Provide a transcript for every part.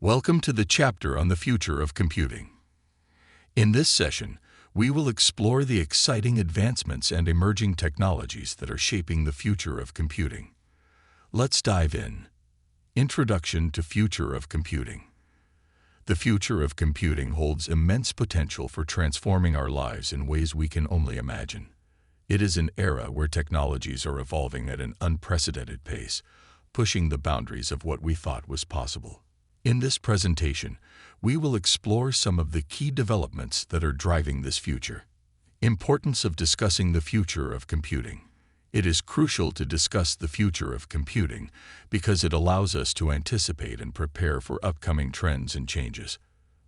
Welcome to the chapter on the future of computing. In this session, we will explore the exciting advancements and emerging technologies that are shaping the future of computing. Let's dive in. Introduction to Future of Computing. The future of computing holds immense potential for transforming our lives in ways we can only imagine. It is an era where technologies are evolving at an unprecedented pace, pushing the boundaries of what we thought was possible. In this presentation, we will explore some of the key developments that are driving this future. Importance of discussing the future of computing. It is crucial to discuss the future of computing because it allows us to anticipate and prepare for upcoming trends and changes.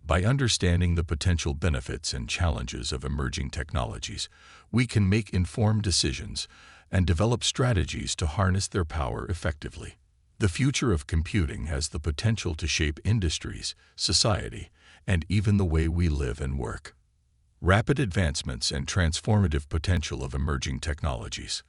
By understanding the potential benefits and challenges of emerging technologies, we can make informed decisions and develop strategies to harness their power effectively. The future of computing has the potential to shape industries, society, and even the way we live and work. Rapid advancements and transformative potential of emerging technologies.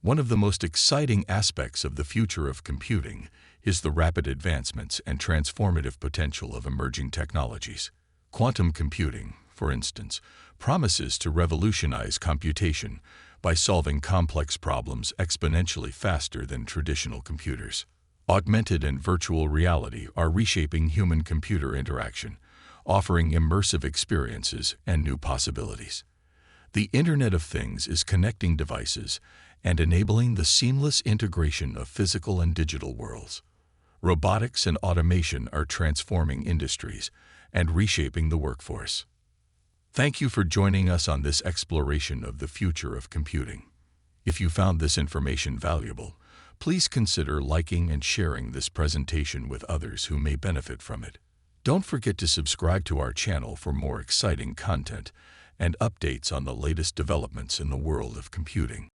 One of the most exciting aspects of the future of computing is the rapid advancements and transformative potential of emerging technologies. Quantum computing, for instance, promises to revolutionize computation by solving complex problems exponentially faster than traditional computers. Augmented and virtual reality are reshaping human-computer interaction, offering immersive experiences and new possibilities. The Internet of Things is connecting devices and enabling the seamless integration of physical and digital worlds. Robotics and automation are transforming industries and reshaping the workforce. Thank you for joining us on this exploration of the future of computing. If you found this information valuable, please consider liking and sharing this presentation with others who may benefit from it. Don't forget to subscribe to our channel for more exciting content and updates on the latest developments in the world of computing.